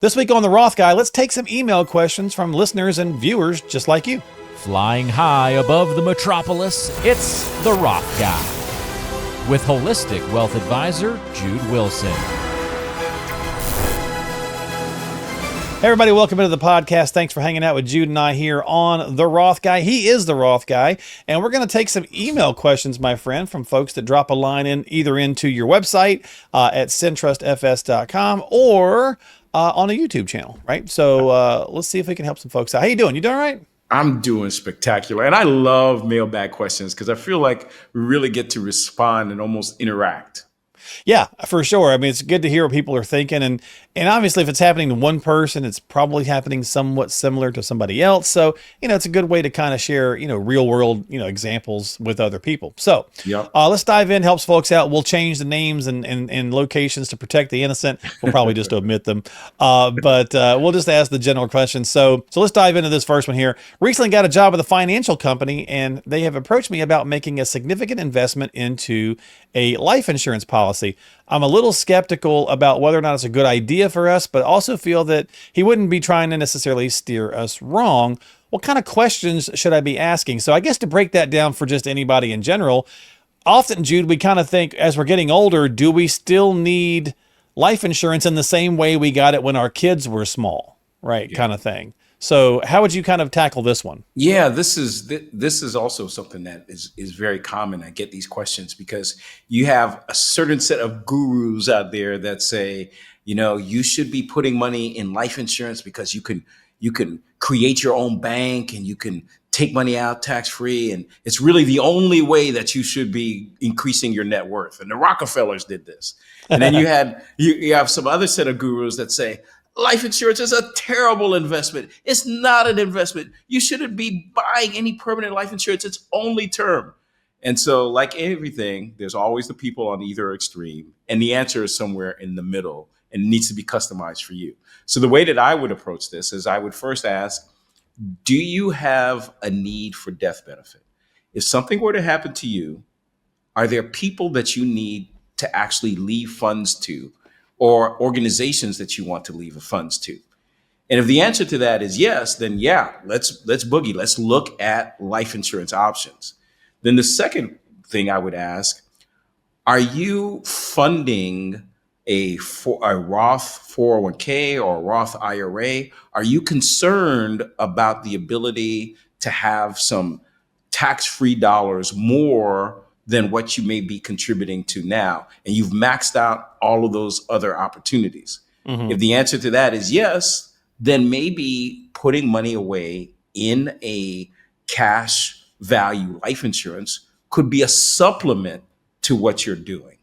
This week on The Roth Guy, let's take some email questions from listeners and viewers just like you. Flying high above the metropolis, it's The Roth Guy with holistic wealth advisor Jude Wilson. Hey everybody, welcome into the podcast. Thanks for hanging out with Jude and I here on The Roth Guy. He is The Roth Guy, and we're going to take some email questions, my friend, from folks that drop a line in either into your website at centrusfs.com or on a YouTube channel, right? So let's see if we can help some folks out. How you doing? You doing all right? I'm doing spectacular. And I love mailbag questions because I feel like we really get to respond and almost interact. Yeah, for sure. I mean, it's good to hear what people are thinking. And obviously, if it's happening to one person, it's probably happening somewhat similar to somebody else. So, it's a good way to kind of share, real world, examples with other people. So Yep. Let's dive in, helps folks out. We'll change the names and locations to protect the innocent. We'll probably just omit them. But we'll just ask the general question. So let's dive into this first one here. Recently got a job with a financial company, and they have approached me about making a significant investment into a life insurance policy. I'm a little skeptical about whether or not it's a good idea for us, but also feel that he wouldn't be trying to necessarily steer us wrong. What kind of questions should I be asking? So I guess to break that down for just anybody in general, often, Jude, we kind of think as we're getting older, do we still need life insurance in the same way we got it when our kids were small, right? Yeah. Kind of thing. So how would you kind of tackle this one? Yeah, this is also something that is very common. I get these questions because you have a certain set of gurus out there that say, you should be putting money in life insurance because you can create your own bank and you can take money out tax free. And it's really the only way that you should be increasing your net worth. And the Rockefellers did this. And then you have some other set of gurus that say, life insurance is a terrible investment. It's not an investment. You shouldn't be buying any permanent life insurance. It's only term. And so like everything, there's always the people on either extreme. And the answer is somewhere in the middle and it needs to be customized for you. So the way that I would approach this is I would first ask, do you have a need for death benefit? If something were to happen to you, are there people that you need to actually leave funds to, or organizations that you want to leave the funds to? And if the answer to that is yes, then yeah, let's boogie. Let's look at life insurance options. Then the second thing I would ask, are you funding a Roth 401k or a Roth IRA? Are you concerned about the ability to have some tax-free dollars more than what you may be contributing to now, and you've maxed out all of those other opportunities? Mm-hmm. If the answer to that is yes, then maybe putting money away in a cash value life insurance could be a supplement to what you're doing.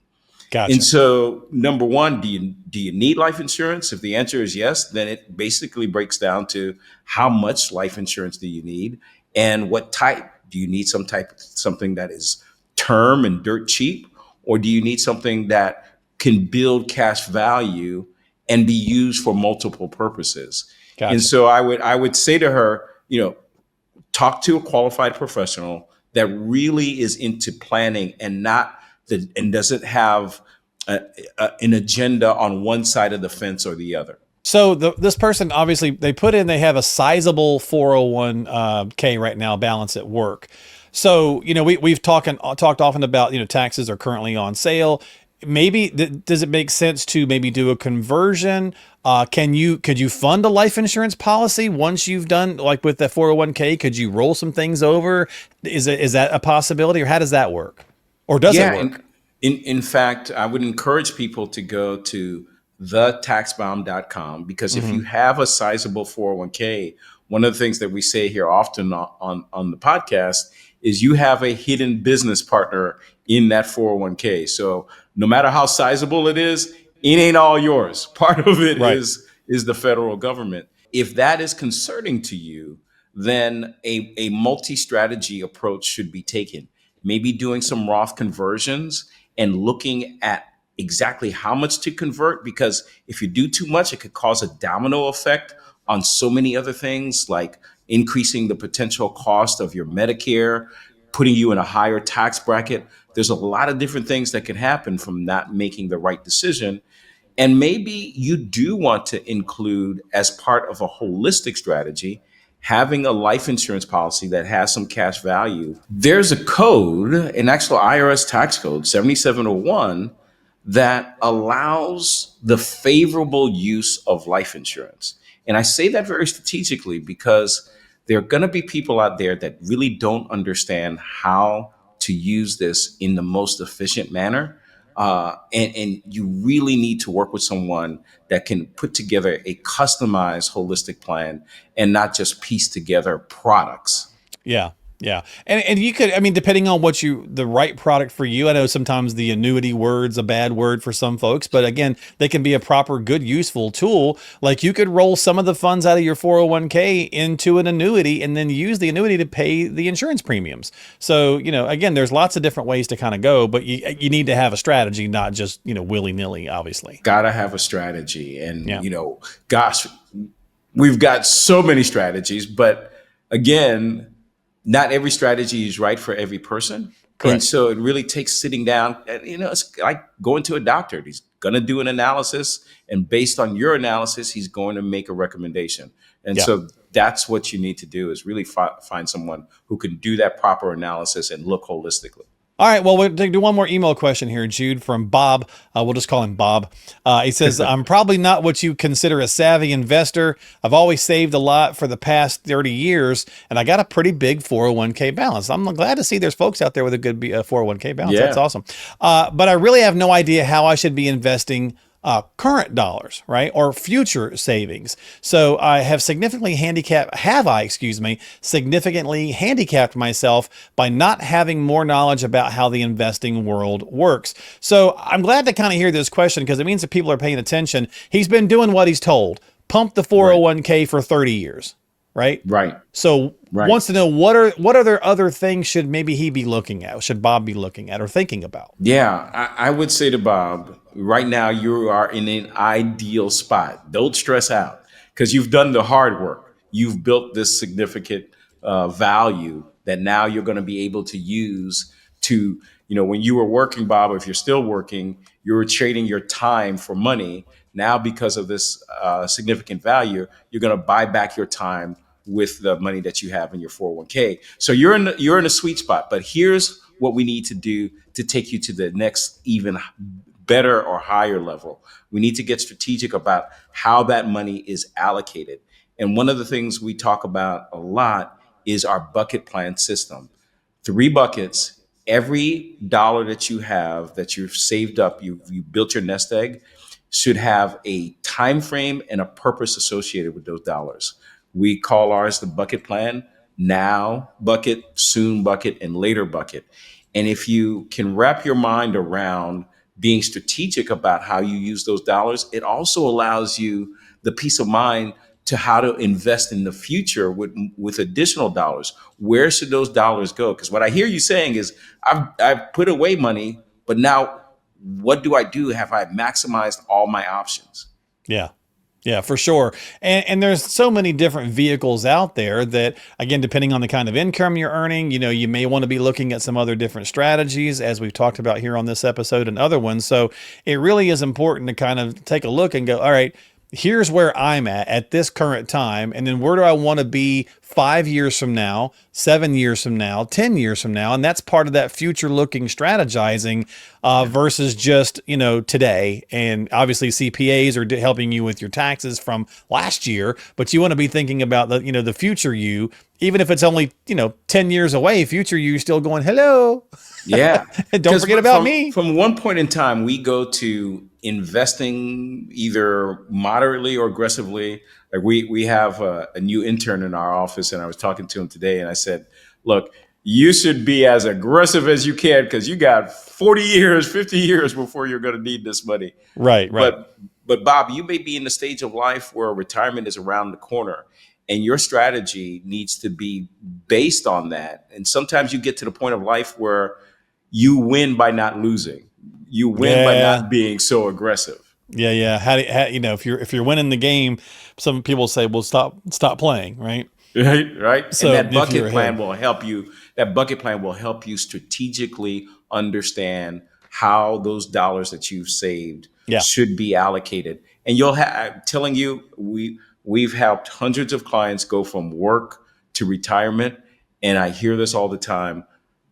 Gotcha. And so, number one, do you need life insurance? If the answer is yes, then it basically breaks down to how much life insurance do you need, and what type? Do you need something that is term and dirt cheap, or do you need something that can build cash value and be used for multiple purposes? Gotcha. And so I would say to her, talk to a qualified professional that really is into planning and doesn't have an agenda on one side of the fence or the other. So this person, obviously, they have a sizable 401k right now balance at work. So, we've talked often about, taxes are currently on sale. Maybe does it make sense to maybe do a conversion? Could you fund a life insurance policy once you've done, like with the 401k? Could you roll some things over? Is that a possibility, or how does that work? Or does it work? In fact, I would encourage people to go to thetaxbomb.com, because if you have a sizable 401k, one of the things that we say here often on the podcast is you have a hidden business partner in that 401k. So no matter how sizable it is, it ain't all yours. Part of it is the federal government. If that is concerning to you, then a multi-strategy approach should be taken. Maybe doing some Roth conversions and looking at exactly how much to convert, because if you do too much, it could cause a domino effect on so many other things, like increasing the potential cost of your Medicare, putting you in a higher tax bracket. There's a lot of different things that can happen from not making the right decision. And maybe you do want to include, as part of a holistic strategy, having a life insurance policy that has some cash value. There's a code, an actual IRS tax code, 7701, that allows the favorable use of life insurance. And I say that very strategically because there are going to be people out there that really don't understand how to use this in the most efficient manner. And you really need to work with someone that can put together a customized holistic plan and not just piece together products. Yeah. Yeah. And you could, I mean, depending on the right product for you, I know sometimes the annuity word's a bad word for some folks, but again, they can be a proper, good, useful tool. Like you could roll some of the funds out of your 401k into an annuity and then use the annuity to pay the insurance premiums. So, again, there's lots of different ways to kind of go, but you need to have a strategy, not just, willy nilly, obviously. Gotta have a strategy. And, Yeah. Gosh, we've got so many strategies, but again, not every strategy is right for every person. Correct. And so it really takes sitting down. It's like going to a doctor. He's going to do an analysis, and based on your analysis, he's going to make a recommendation. And so that's what you need to do, is really find someone who can do that proper analysis and look holistically. All right, well, we'll do one more email question here, Jude, from Bob. We'll just call him Bob. He says, I'm probably not what you consider a savvy investor. I've always saved a lot for the past 30 years, and I got a pretty big 401k balance. I'm glad to see there's folks out there with a good 401k balance. Yeah. That's awesome. But I really have no idea how I should be investing current dollars, right? Or future savings. So I have significantly handicapped myself by not having more knowledge about how the investing world works. So I'm glad to kind of hear this question, because it means that people are paying attention. He's been doing what he's told. Pump the 401k for 30 years, right? Right. So wants to know what are there other things should maybe he be looking at, should Bob be looking at or thinking about? Yeah, I would say to Bob, right now you are in an ideal spot. Don't stress out, because you've done the hard work. You've built this significant value that now you're going to be able to use to, when you were working, Bob, if you're still working, you were trading your time for money. Now, because of this significant value, you're going to buy back your time with the money that you have in your 401k. So you're in a sweet spot. But here's what we need to do to take you to the next even better or higher level. We need to get strategic about how that money is allocated. And one of the things we talk about a lot is our bucket plan system. 3 buckets. Every dollar that you have, that you've saved up, you built your nest egg, should have a time frame and a purpose associated with those dollars. We call ours the bucket plan: now bucket, soon bucket, and later bucket. And if you can wrap your mind around being strategic about how you use those dollars, it also allows you the peace of mind to how to invest in the future with additional dollars. Where should those dollars go? Because what I hear you saying is, I've put away money, but now what do I do? Have I maximized all my options? Yeah. Yeah, for sure. And there's so many different vehicles out there that, again, depending on the kind of income you're earning, you may want to be looking at some other different strategies, as we've talked about here on this episode and other ones. So it really is important to kind of take a look and go, all right, here's where I'm at this current time. And then where do I want to be 5 years from now, 7 years from now, 10 years from now? And that's part of that future looking strategizing versus just, today. And obviously CPAs are helping you with your taxes from last year, but you want to be thinking about the future you, even if it's only, 10 years away, future you still going, hello. Yeah. Don't forget about me. From one point in time, we go to investing either moderately or aggressively. Like we have a new intern in our office, and I was talking to him today, and I said, look, you should be as aggressive as you can, because you got 40 years, 50 years before you're going to need this money. Right. But Bob, you may be in the stage of life where retirement is around the corner, and your strategy needs to be based on that. And sometimes you get to the point of life where you win by not losing. You win by not being so aggressive. Yeah. How if you're winning the game, some people say, well, stop playing, right? Right. So and that bucket plan will help you. That bucket plan will help you strategically understand how those dollars that you've saved Yeah. should be allocated. And I'm telling you, we've helped hundreds of clients go from work to retirement. And I hear this all the time.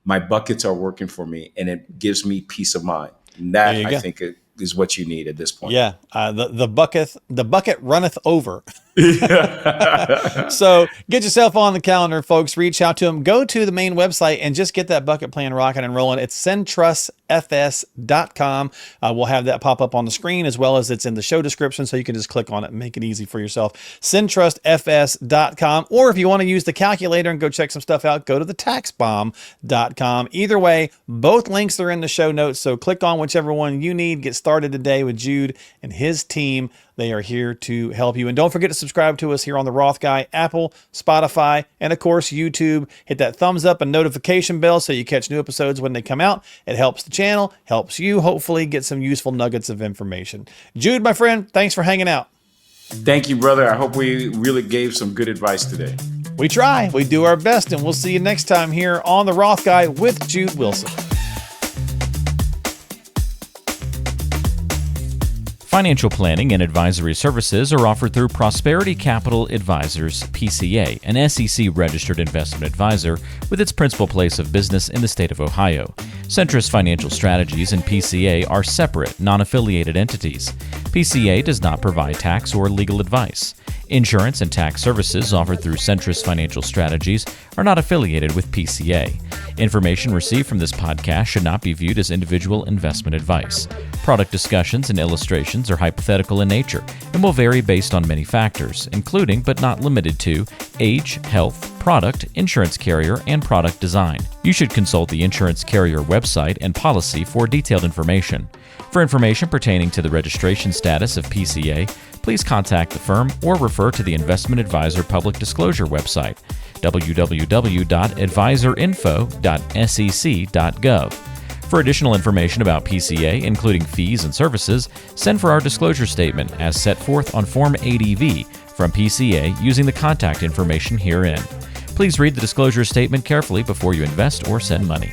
My buckets are working for me, and it gives me peace of mind. And that, I think, is what you need at this point. Yeah, the bucket runneth over. So get yourself on the calendar, folks. Reach out to them. Go to the main website and just get that bucket plan rocking and rolling. It's centrusfs.com. We'll have that pop up on the screen, as well as it's in the show description, so you can just click on it and make it easy for yourself. centrusfs.com. Or if you want to use the calculator and go check some stuff out, go to the taxbomb.com. Either way, both links are in the show notes, so click on whichever one you need. Get started today with Jude and his team. They are here to help you. And don't forget to subscribe to us here on The Roth Guy, Apple, Spotify, and of course, YouTube. Hit that thumbs up and notification bell so you catch new episodes when they come out. It helps the channel, helps you hopefully get some useful nuggets of information. Jude, my friend, thanks for hanging out. Thank you, brother. I hope we really gave some good advice today. We try. We do our best, and we'll see you next time here on The Roth Guy with Jude Wilson. Financial planning and advisory services are offered through Prosperity Capital Advisors, PCA, an SEC-registered investment advisor with its principal place of business in the state of Ohio. Centrus Financial Strategies and PCA are separate, non-affiliated entities. PCA does not provide tax or legal advice. Insurance and tax services offered through Centrus Financial Strategies are not affiliated with PCA. Information received from this podcast should not be viewed as individual investment advice. Product discussions and illustrations are hypothetical in nature and will vary based on many factors, including but not limited to age, health, product, insurance carrier, and product design. You should consult the insurance carrier website and policy for detailed information. For information pertaining to the registration status of PCA, please contact the firm or refer to the Investment Advisor Public Disclosure website, www.advisorinfo.sec.gov. For additional information about PCA, including fees and services, send for our disclosure statement as set forth on Form ADV from PCA using the contact information herein. Please read the disclosure statement carefully before you invest or send money.